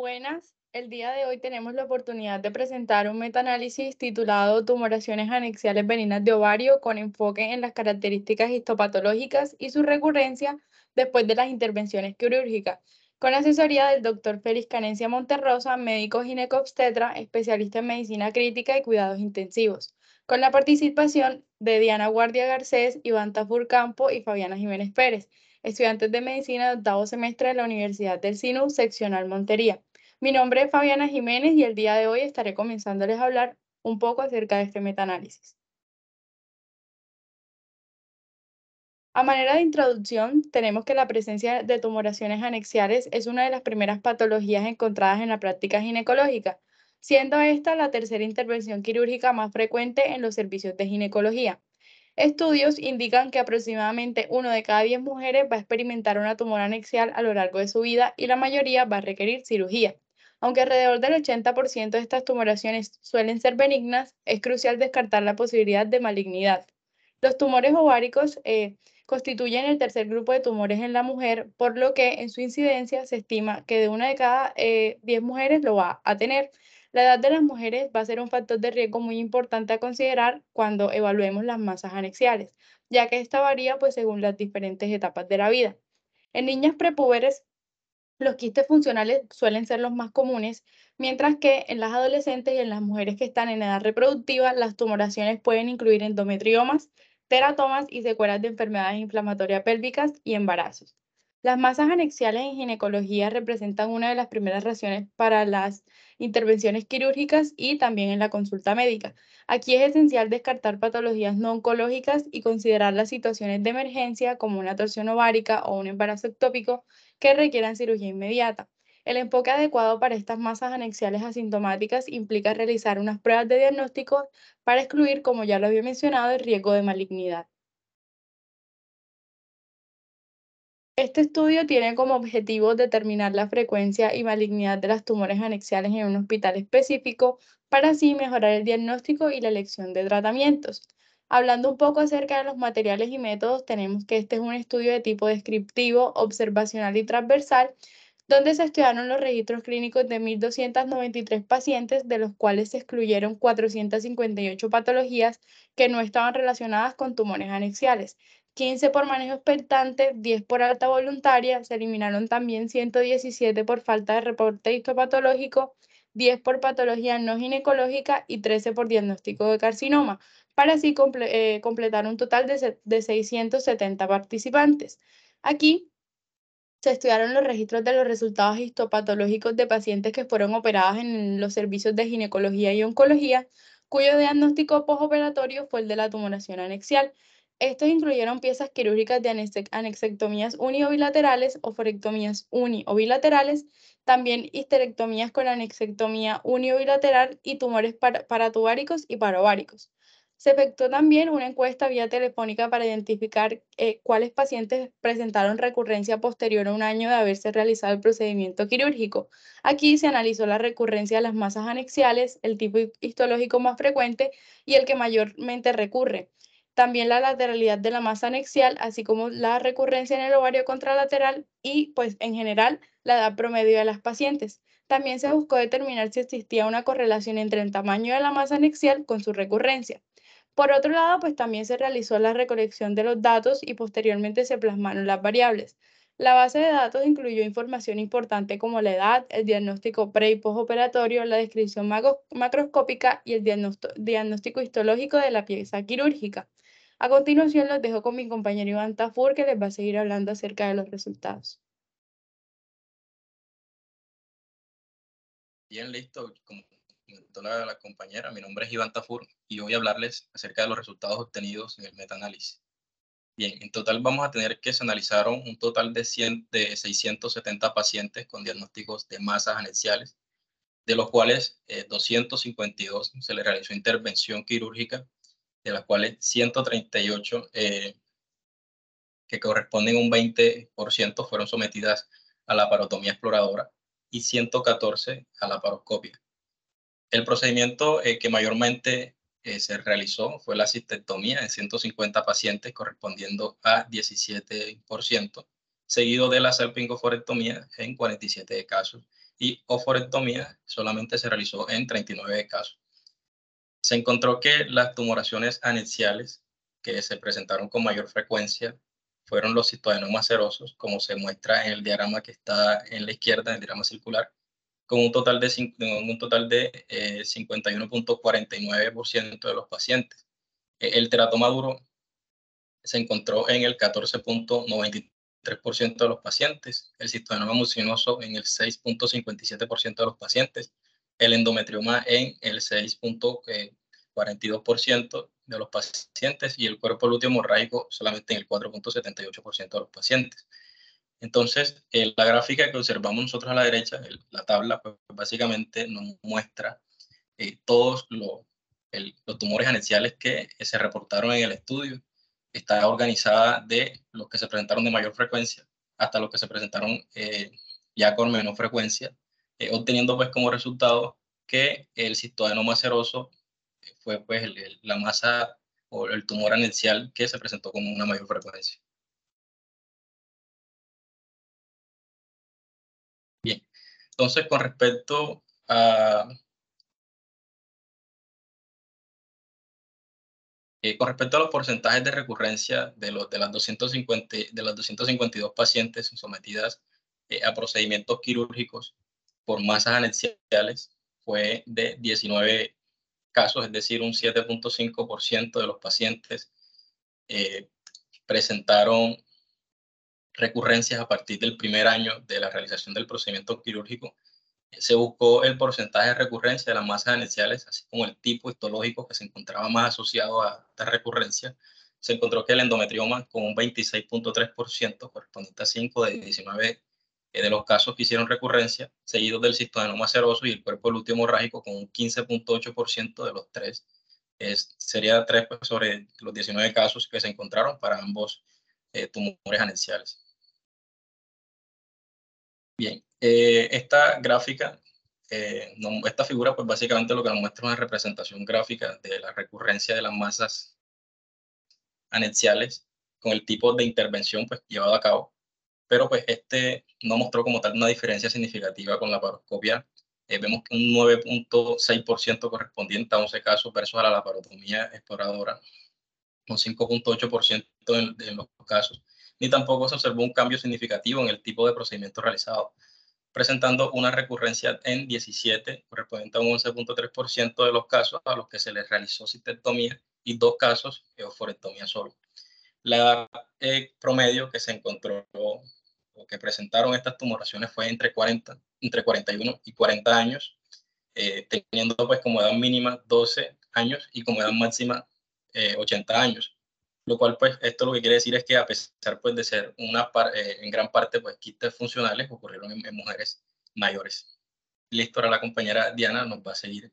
Buenas, el día de hoy tenemos la oportunidad de presentar un metaanálisis titulado Tumoraciones anexiales veninas de ovario con enfoque en las características histopatológicas y su recurrencia después de las intervenciones quirúrgicas, con asesoría del doctor Félix Canencia Monterrosa, médico ginecobstetra, especialista en medicina crítica y cuidados intensivos, con la participación de Diana Guardia Garcés, Iván Tafur Campo y Fabiana Jiménez Pérez, estudiantes de medicina de octavo semestre de la Universidad del SINU, seccional Montería. Mi nombre es Fabiana Jiménez y el día de hoy estaré comenzándoles a hablar un poco acerca de este metaanálisis. A manera de introducción, tenemos que la presencia de tumoraciones anexiales es una de las primeras patologías encontradas en la práctica ginecológica, siendo esta la tercera intervención quirúrgica más frecuente en los servicios de ginecología. Estudios indican que aproximadamente 1 de cada 10 mujeres va a experimentar una tumor anexial a lo largo de su vida y la mayoría va a requerir cirugía. Aunque alrededor del 80% de estas tumoraciones suelen ser benignas, es crucial descartar la posibilidad de malignidad. Los tumores ováricos constituyen el tercer grupo de tumores en la mujer, por lo que en su incidencia se estima que de 1 de cada 10 mujeres lo va a tener. La edad de las mujeres va a ser un factor de riesgo muy importante a considerar cuando evaluemos las masas anexiales, ya que esta varía pues según las diferentes etapas de la vida. En niñas prepúberes, los quistes funcionales suelen ser los más comunes, mientras que en las adolescentes y en las mujeres que están en edad reproductiva, las tumoraciones pueden incluir endometriomas, teratomas y secuelas de enfermedades inflamatorias pélvicas y embarazos. Las masas anexiales en ginecología representan una de las primeras razones para las intervenciones quirúrgicas y también en la consulta médica. Aquí es esencial descartar patologías no oncológicas y considerar las situaciones de emergencia como una torsión ovárica o un embarazo ectópico que requieran cirugía inmediata. El enfoque adecuado para estas masas anexiales asintomáticas implica realizar unas pruebas de diagnóstico para excluir, como ya lo había mencionado, el riesgo de malignidad. Este estudio tiene como objetivo determinar la frecuencia y malignidad de las tumores anexiales en un hospital específico para así mejorar el diagnóstico y la elección de tratamientos. Hablando un poco acerca de los materiales y métodos, tenemos que este es un estudio de tipo descriptivo, observacional y transversal, donde se estudiaron los registros clínicos de 1.293 pacientes, de los cuales se excluyeron 458 patologías que no estaban relacionadas con tumores anexiales. 15 por manejo expectante, 10 por alta voluntaria, se eliminaron también 117 por falta de reporte histopatológico, 10 por patología no ginecológica y 13 por diagnóstico de carcinoma, para así completar un total de 670 participantes. Aquí se estudiaron los registros de los resultados histopatológicos de pacientes que fueron operadas en los servicios de ginecología y oncología, cuyo diagnóstico postoperatorio fue el de la tumoración anexial. Estos incluyeron piezas quirúrgicas de anexectomías uni o bilaterales, oforectomías uni o bilaterales, también histerectomías con anexectomía uni o bilateral y tumores paratubáricos y parováricos. Se efectuó también una encuesta vía telefónica para identificar cuáles pacientes presentaron recurrencia posterior a un año de haberse realizado el procedimiento quirúrgico. Aquí se analizó la recurrencia de las masas anexiales, el tipo histológico más frecuente y el que mayormente recurre. También la lateralidad de la masa anexial, así como la recurrencia en el ovario contralateral y, pues, en general, la edad promedio de las pacientes. También se buscó determinar si existía una correlación entre el tamaño de la masa anexial con su recurrencia. Por otro lado, pues también se realizó la recolección de los datos y posteriormente se plasmaron las variables. La base de datos incluyó información importante como la edad, el diagnóstico pre y postoperatorio, la descripción macroscópica y el diagnóstico histológico de la pieza quirúrgica. A continuación, los dejo con mi compañero Iván Tafur, que les va a seguir hablando acerca de los resultados. Bien, listo. Como comentó la compañera, mi nombre es Iván Tafur y voy a hablarles acerca de los resultados obtenidos en el metaanálisis. Bien, en total vamos a tener que se analizaron un total de 670 pacientes con diagnósticos de masas anexiales, de los cuales 252 se les realizó intervención quirúrgica, de las cuales 138, que corresponden a un 20%, fueron sometidas a la parotomía exploradora y 114 a la paroscopia. El procedimiento que mayormente se realizó fue la cistectomía en 150 pacientes, correspondiendo a 17%, seguido de la salpingoforectomía en 47 casos y oforectomía solamente se realizó en 39 casos. Se encontró que las tumoraciones anexiales que se presentaron con mayor frecuencia fueron los citoadenomas serosos, como se muestra en el diagrama que está en la izquierda, el diagrama circular, con un total de 51.49% de los pacientes. El teratoma duro se encontró en el 14.93% de los pacientes, el cistoadenoma mucinoso en el 6.57% de los pacientes, el endometrioma en el 6.42% de los pacientes y el cuerpo lúteo hemorrágico solamente en el 4.78% de los pacientes. Entonces, la gráfica que observamos nosotros a la derecha, la tabla, pues, básicamente nos muestra todos los tumores anexiales que se reportaron en el estudio. Está organizada de los que se presentaron de mayor frecuencia hasta los que se presentaron ya con menor frecuencia, obteniendo pues como resultado que el cistoadenoma seroso fue pues la masa o el tumor anexial que se presentó con una mayor frecuencia. Bien, entonces con respecto a los porcentajes de recurrencia de las 252 pacientes sometidas a procedimientos quirúrgicos por masas anexiales, fue de 19 casos, es decir, un 7.5% de los pacientes presentaron recurrencias a partir del primer año de la realización del procedimiento quirúrgico. Se buscó el porcentaje de recurrencia de las masas anexiales, así como el tipo histológico que se encontraba más asociado a esta recurrencia. Se encontró que el endometrioma con un 26.3%, correspondiente a 5 de 19 de los casos que hicieron recurrencia, seguidos del cistoadenoma seroso y el cuerpo lúteo hemorrágico con un 15.8% de los 3. Sería 3 pues, sobre los 19 casos que se encontraron para ambos tumores anexiales. Bien, esta gráfica, esta figura, pues básicamente lo que nos muestra es una representación gráfica de la recurrencia de las masas anexiales con el tipo de intervención pues llevado a cabo, pero pues no mostró como tal una diferencia significativa con la laparoscopia. Vemos que un 9.6% correspondiente a 11 casos versus a la laparotomía exploradora, un 5.8% en los casos, ni tampoco se observó un cambio significativo en el tipo de procedimiento realizado, presentando una recurrencia en 17, correspondiente a un 11.3% de los casos a los que se les realizó cistectomía y 2 casos oforectomía solo. La promedio que se encontró o que presentaron estas tumoraciones fue entre 41 y 40 años, teniendo pues como edad mínima 12 años y como edad máxima 80 años. Lo cual, pues, esto lo que quiere decir es que a pesar, pues, de ser en gran parte, pues, quistes funcionales, ocurrieron en mujeres mayores. Listo, ahora la compañera Diana nos va a seguir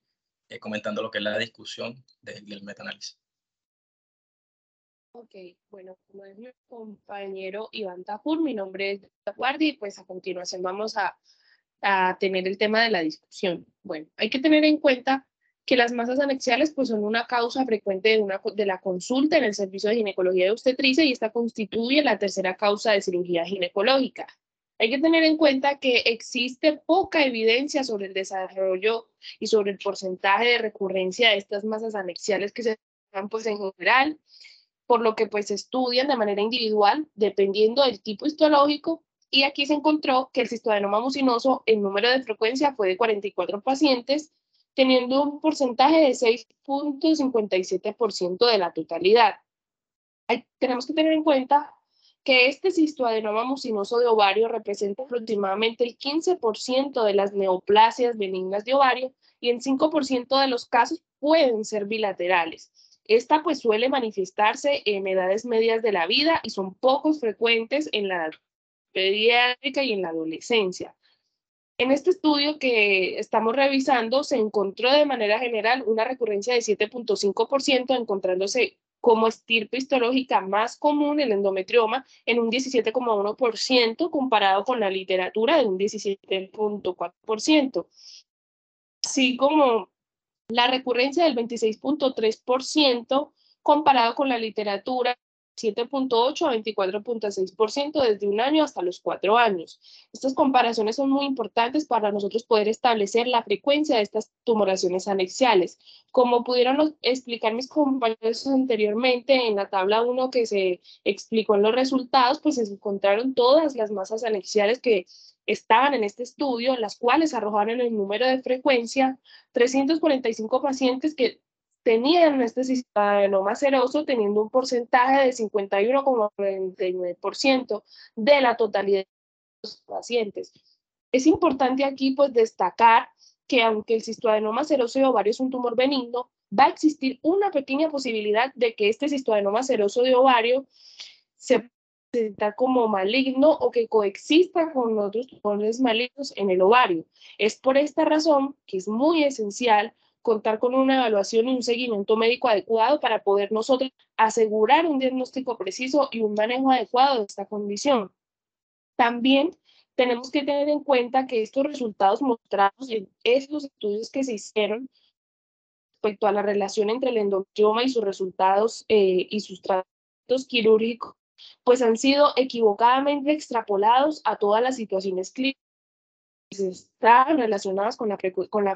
comentando lo que es la discusión del metaanálisis. Ok, bueno, como es mi compañero Iván Tafur, mi nombre es Guardi, y pues a continuación vamos a tener el tema de la discusión. Bueno, hay que tener en cuenta que las masas anexiales pues, son una causa frecuente de la consulta en el servicio de ginecología y obstetricia y esta constituye la tercera causa de cirugía ginecológica. Hay que tener en cuenta que existe poca evidencia sobre el desarrollo y sobre el porcentaje de recurrencia de estas masas anexiales que se dan pues, en general, por lo que pues se estudian de manera individual dependiendo del tipo histológico. Y aquí se encontró que el cistoadenoma mucinoso, el número de frecuencia fue de 44 pacientes, teniendo un porcentaje de 6.57% de la totalidad. Tenemos que tener en cuenta que este cistoadenoma mucinoso de ovario representa aproximadamente el 15% de las neoplasias benignas de ovario y en 5% de los casos pueden ser bilaterales. Esta pues suele manifestarse en edades medias de la vida y son poco frecuentes en la edad pediátrica y en la adolescencia. En este estudio que estamos revisando se encontró de manera general una recurrencia de 7.5%, encontrándose como estirpe histológica más común el endometrioma en un 17.1% comparado con la literatura de un 17.4%. Así como la recurrencia del 26.3% comparado con la literatura 7.8 a 24.6% desde 1 año hasta los 4 años. Estas comparaciones son muy importantes para nosotros poder establecer la frecuencia de estas tumoraciones anexiales. Como pudieron explicar mis compañeros anteriormente, en la tabla 1 que se explicó en los resultados, pues se encontraron todas las masas anexiales que estaban en este estudio, las cuales arrojaron el número de frecuencia, 345 pacientes que tenían este cistadenoma seroso teniendo un porcentaje de 51,99% de la totalidad de los pacientes. Es importante aquí pues destacar que aunque el cistadenoma seroso de ovario es un tumor benigno, va a existir una pequeña posibilidad de que este cistadenoma seroso de ovario se presenta como maligno o que coexista con otros tumores malignos en el ovario. Es por esta razón que es muy esencial contar con una evaluación y un seguimiento médico adecuado para poder nosotros asegurar un diagnóstico preciso y un manejo adecuado de esta condición. También tenemos que tener en cuenta que estos resultados mostrados en estos estudios que se hicieron respecto a la relación entre el endometrioma y sus resultados y sus tratamientos quirúrgicos, pues han sido equivocadamente extrapolados a todas las situaciones clínicas que están relacionadas con la frecuencia, con la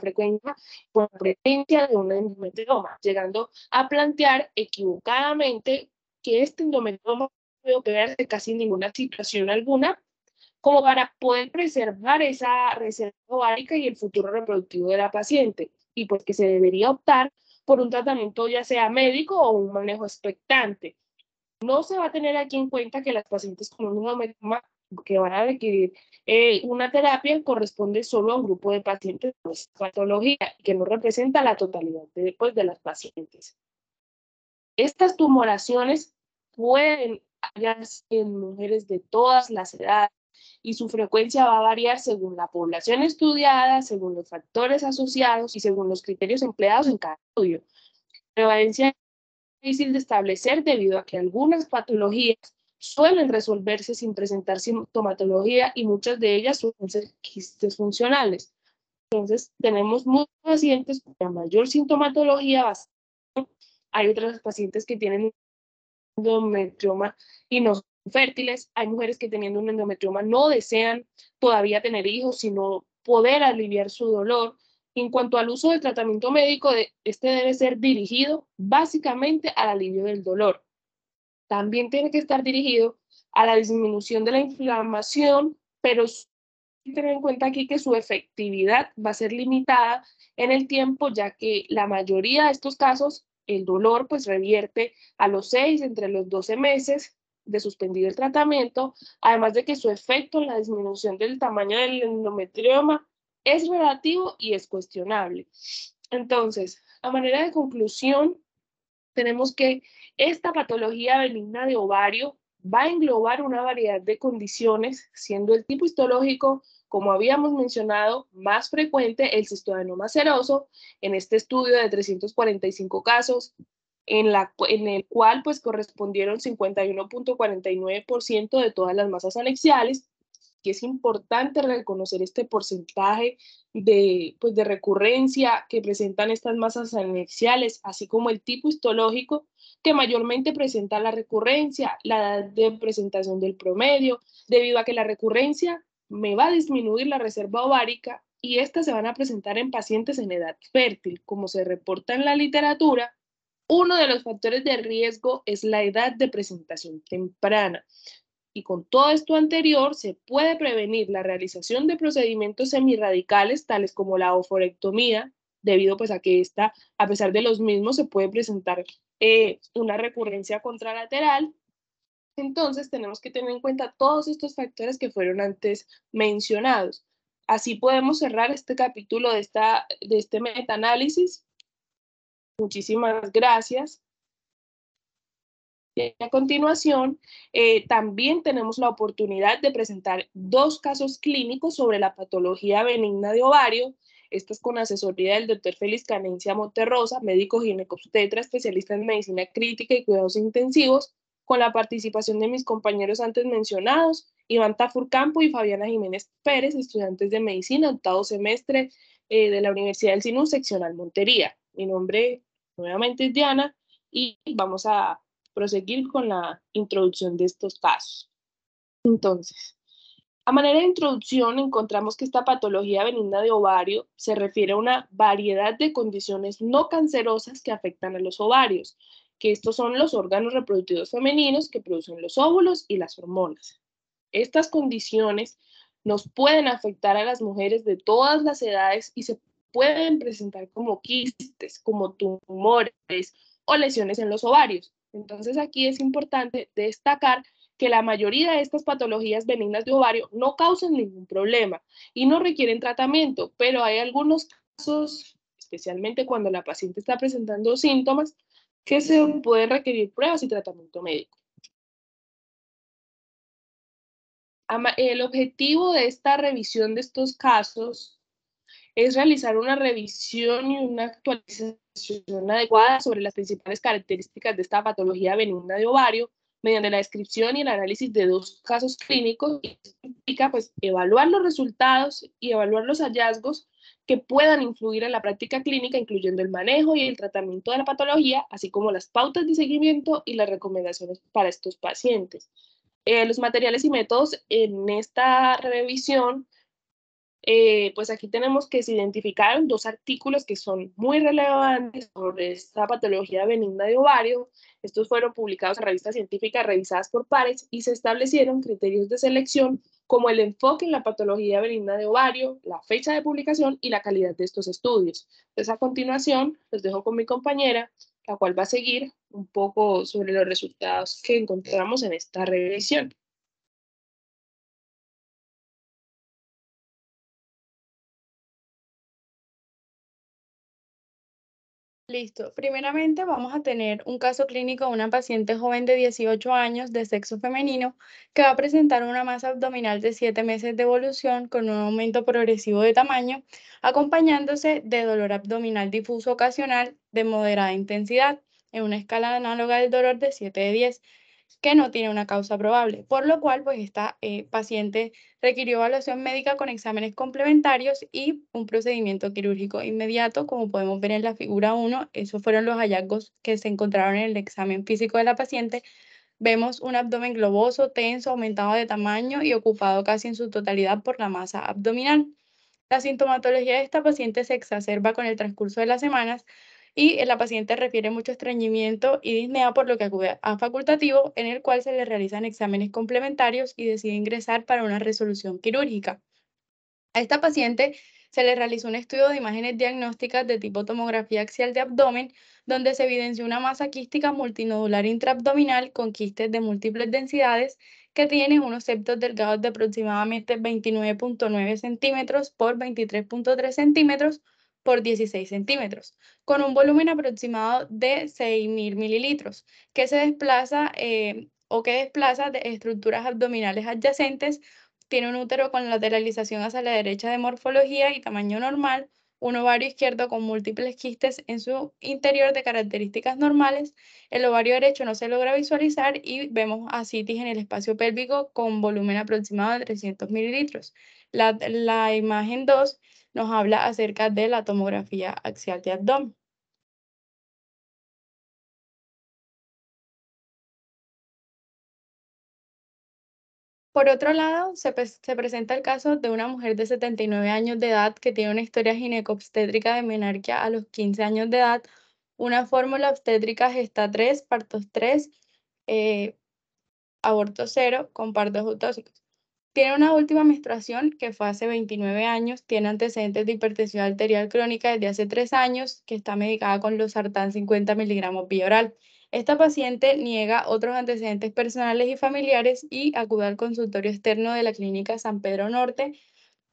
presencia de un endometrioma, llegando a plantear equivocadamente que este endometrioma puede operarse casi en ninguna situación alguna, como para poder preservar esa reserva ovárica y el futuro reproductivo de la paciente, y pues que se debería optar por un tratamiento ya sea médico o un manejo expectante. No se va a tener aquí en cuenta que las pacientes con un endometrioma que van a requerir una terapia corresponde solo a un grupo de pacientes con esta patología, que no representa la totalidad de las pacientes. Estas tumoraciones pueden hallarse en mujeres de todas las edades y su frecuencia va a variar según la población estudiada, según los factores asociados y según los criterios empleados en cada estudio. La prevalencia es difícil de establecer debido a que algunas patologías suelen resolverse sin presentar sintomatología y muchas de ellas suelen ser quistes funcionales. Entonces, tenemos muchos pacientes con mayor sintomatología. Hay otros pacientes que tienen endometrioma y no son fértiles. Hay mujeres que teniendo un endometrioma no desean todavía tener hijos, sino poder aliviar su dolor. En cuanto al uso del tratamiento médico, este debe ser dirigido básicamente al alivio del dolor. También tiene que estar dirigido a la disminución de la inflamación, pero hay que tener en cuenta aquí que su efectividad va a ser limitada en el tiempo, ya que la mayoría de estos casos el dolor pues revierte a los 6, entre los 12 meses de suspendido el tratamiento, además de que su efecto en la disminución del tamaño del endometrioma es relativo y es cuestionable. Entonces, a manera de conclusión, tenemos que esta patología benigna de ovario va a englobar una variedad de condiciones, siendo el tipo histológico, como habíamos mencionado, más frecuente el cistoadenoma seroso, en este estudio de 345 casos, en el cual pues correspondieron 51.49% de todas las masas anexiales, que es importante reconocer este porcentaje de recurrencia que presentan estas masas anexiales, así como el tipo histológico que mayormente presenta la recurrencia, la edad de presentación del promedio, debido a que la recurrencia me va a disminuir la reserva ovárica y estas se van a presentar en pacientes en edad fértil. Como se reporta en la literatura, uno de los factores de riesgo es la edad de presentación temprana. Y con todo esto anterior, se puede prevenir la realización de procedimientos semirradicales, tales como la oophorectomía, debido pues a que esta, a pesar de los mismos, se puede presentar una recurrencia contralateral. Entonces, tenemos que tener en cuenta todos estos factores que fueron antes mencionados. Así podemos cerrar este capítulo de este metaanálisis. Muchísimas gracias. Y a continuación, también tenemos la oportunidad de presentar 2 casos clínicos sobre la patología benigna de ovario. Esto es con asesoría del doctor Félix Canencia Monterrosa, médico ginecobstetra, especialista en medicina crítica y cuidados intensivos, con la participación de mis compañeros antes mencionados, Iván Tafur Campo y Fabiana Jiménez Pérez, estudiantes de medicina, 8º semestre de la Universidad del Sinú, seccional Montería. Mi nombre nuevamente es Diana y vamos a proseguir con la introducción de estos casos. Entonces, a manera de introducción, encontramos que esta patología benigna de ovario se refiere a una variedad de condiciones no cancerosas que afectan a los ovarios, que estos son los órganos reproductivos femeninos que producen los óvulos y las hormonas. Estas condiciones nos pueden afectar a las mujeres de todas las edades y se pueden presentar como quistes, como tumores o lesiones en los ovarios. Entonces aquí es importante destacar que la mayoría de estas patologías benignas de ovario no causan ningún problema y no requieren tratamiento, pero hay algunos casos, especialmente cuando la paciente está presentando síntomas, que se pueden requerir pruebas y tratamiento médico. El objetivo de esta revisión de estos casos es realizar una revisión y una actualización adecuada sobre las principales características de esta patología benigna de ovario mediante la descripción y el análisis de 2 casos clínicos, y esto implica pues evaluar los resultados y evaluar los hallazgos que puedan influir en la práctica clínica, incluyendo el manejo y el tratamiento de la patología, así como las pautas de seguimiento y las recomendaciones para estos pacientes. Los materiales y métodos en esta revisión, pues aquí tenemos que se identificaron 2 artículos que son muy relevantes sobre esta patología benigna de ovario. Estos fueron publicados en revistas científicas revisadas por pares y se establecieron criterios de selección como el enfoque en la patología benigna de ovario, la fecha de publicación y la calidad de estos estudios. Entonces, a continuación, los dejo con mi compañera, la cual va a seguir un poco sobre los resultados que encontramos en esta revisión. Listo. Primeramente vamos a tener un caso clínico de una paciente joven de 18 años de sexo femenino que va a presentar una masa abdominal de 7 meses de evolución con un aumento progresivo de tamaño, acompañándose de dolor abdominal difuso ocasional de moderada intensidad en una escala análoga del dolor de 7 de 10, que no tiene una causa probable, por lo cual pues esta paciente requirió evaluación médica con exámenes complementarios y un procedimiento quirúrgico inmediato, como podemos ver en la figura 1. Esos fueron los hallazgos que se encontraron en el examen físico de la paciente. Vemos un abdomen globoso, tenso, aumentado de tamaño y ocupado casi en su totalidad por la masa abdominal. La sintomatología de esta paciente se exacerba con el transcurso de las semanas y la paciente refiere mucho estreñimiento y disnea, por lo que acude a facultativo, en el cual se le realizan exámenes complementarios y decide ingresar para una resolución quirúrgica. A esta paciente se le realizó un estudio de imágenes diagnósticas de tipo tomografía axial de abdomen, donde se evidenció una masa quística multinodular intraabdominal con quistes de múltiples densidades que tienen unos septos delgados de aproximadamente 29.9 centímetros por 23.3 centímetros por 16 centímetros, con un volumen aproximado de 6.000 mililitros, que se desplaza que desplaza de estructuras abdominales adyacentes. Tiene un útero con lateralización hacia la derecha de morfología y tamaño normal, un ovario izquierdo con múltiples quistes en su interior de características normales. El ovario derecho no se logra visualizar y vemos ascitis en el espacio pélvico con volumen aproximado de 300 mililitros. La imagen 2 nos habla acerca de la tomografía axial de abdomen. Por otro lado, se presenta el caso de una mujer de 79 años de edad que tiene una historia ginecobstétrica de menarquia a los 15 años de edad, una fórmula obstétrica gesta 3, partos 3, aborto 0 con partos eutóxicos. Tiene una última menstruación que fue hace 29 años, tiene antecedentes de hipertensión arterial crónica desde hace 3 años, que está medicada con losartán 50 miligramos vía oral. Esta paciente niega otros antecedentes personales y familiares y acude al consultorio externo de la Clínica San Pedro Norte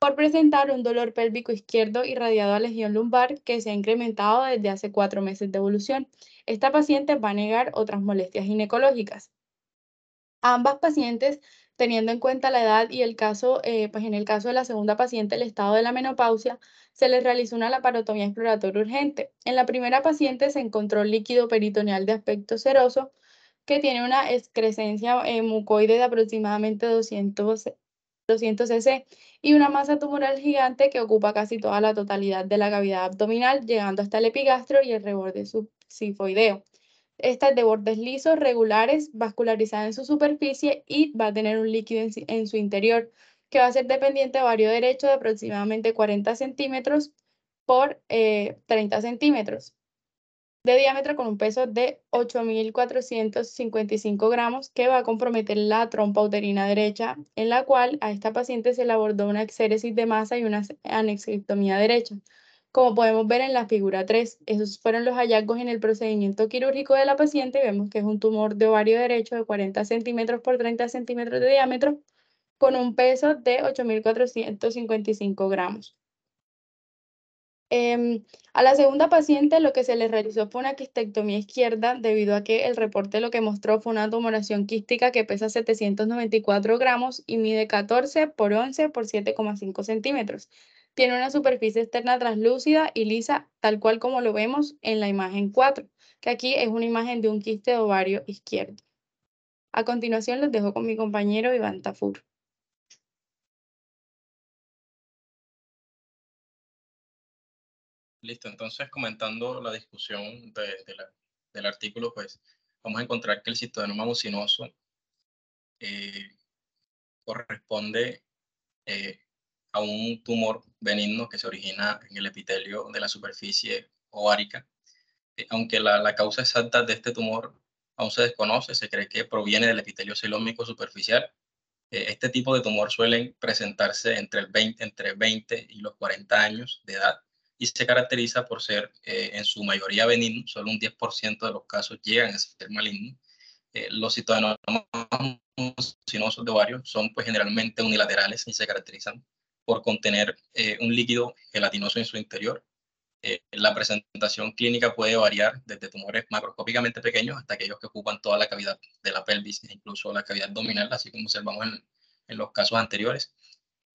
por presentar un dolor pélvico izquierdo irradiado a legión lumbar que se ha incrementado desde hace 4 meses de evolución. Esta paciente va a negar otras molestias ginecológicas. A ambas pacientes, teniendo en cuenta la edad y el caso, pues en el caso de la segunda paciente, el estado de la menopausia, se les realizó una laparotomía exploratoria urgente. En la primera paciente se encontró líquido peritoneal de aspecto seroso que tiene una excrescencia mucoide de aproximadamente 200 cc y una masa tumoral gigante que ocupa casi toda la totalidad de la cavidad abdominal, llegando hasta el epigastro y el reborde subsifoideo. Esta es de bordes lisos, regulares, vascularizada en su superficie y va a tener un líquido en su interior, que va a ser dependiente de ovario derecho de aproximadamente 40 centímetros por 30 centímetros de diámetro, con un peso de 8.455 gramos, que va a comprometer la trompa uterina derecha, en la cual a esta paciente se le abordó una exéresis de masa y una anexectomía derecha. Como podemos ver en la figura 3, esos fueron los hallazgos en el procedimiento quirúrgico de la paciente. Vemos que es un tumor de ovario derecho de 40 centímetros por 30 centímetros de diámetro, con un peso de 8.455 gramos. A la segunda paciente lo que se le realizó fue una quistectomía izquierda, debido a que el reporte lo que mostró fue una tumoración quística que pesa 794 gramos y mide 14 por 11 por 7,5 centímetros. Tiene una superficie externa translúcida y lisa, tal cual como lo vemos en la imagen 4, que aquí es una imagen de un quiste de ovario izquierdo. A continuación los dejo con mi compañero Iván Tafur. Listo, entonces comentando la discusión del artículo, pues vamos a encontrar que el cistoadenoma mucinoso corresponde a un tumor benigno que se origina en el epitelio de la superficie ovárica. Aunque la causa exacta de este tumor aún se desconoce, se cree que proviene del epitelio celómico superficial. Este tipo de tumor suelen presentarse entre 20 y los 40 años de edad y se caracteriza por ser en su mayoría benigno. Solo un 10% de los casos llegan a ser malignos. Los citoadenomas mucinosos de ovario son pues generalmente unilaterales y se caracterizan por contener un líquido gelatinoso en su interior. La presentación clínica puede variar desde tumores macroscópicamente pequeños hasta aquellos que ocupan toda la cavidad de la pelvis e incluso la cavidad abdominal, así como observamos en los casos anteriores.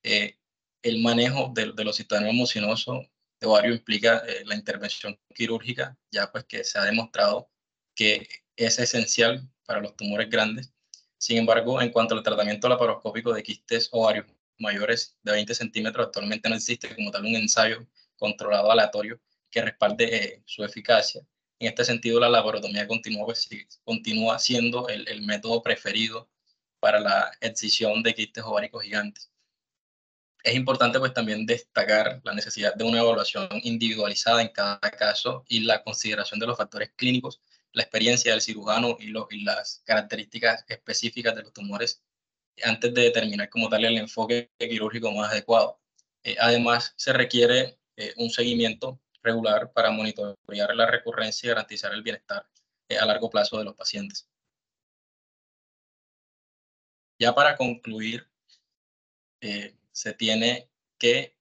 El manejo de los citoadenomas mucinosos de ovario implica la intervención quirúrgica, ya pues que se ha demostrado que es esencial para los tumores grandes. Sin embargo, en cuanto al tratamiento laparoscópico de quistes ovarios mayores de 20 centímetros, actualmente no existe como tal un ensayo controlado aleatorio que respalde su eficacia. En este sentido, la laparotomía continúa siendo el método preferido para la excisión de quistes ováricos gigantes. Es importante pues también destacar la necesidad de una evaluación individualizada en cada caso y la consideración de los factores clínicos, la experiencia del cirujano y las características específicas de los tumores antes de determinar como tal el enfoque quirúrgico más adecuado. Además, se requiere un seguimiento regular para monitorear la recurrencia y garantizar el bienestar a largo plazo de los pacientes. Ya para concluir, se tiene que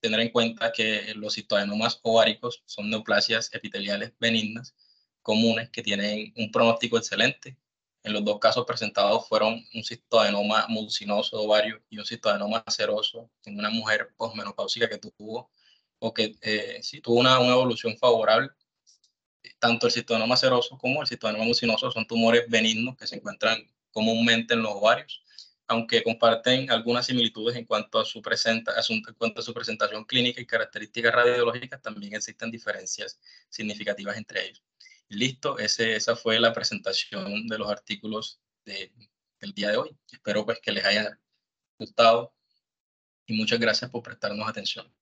tener en cuenta que los cistoadenomas ováricos son neoplasias epiteliales benignas comunes que tienen un pronóstico excelente. En los dos casos presentados fueron un cistoadenoma mucinoso de ovario y un cistoadenoma seroso en una mujer posmenopáusica que tuvo o que sí tuvo una evolución favorable. Tanto el cistoadenoma seroso como el cistoadenoma mucinoso son tumores benignos que se encuentran comúnmente en los ovarios, aunque comparten algunas similitudes en cuanto a su presentación clínica y características radiológicas. También existen diferencias significativas entre ellos. Y listo, esa fue la presentación de los artículos del día de hoy. Espero pues que les haya gustado y muchas gracias por prestarnos atención.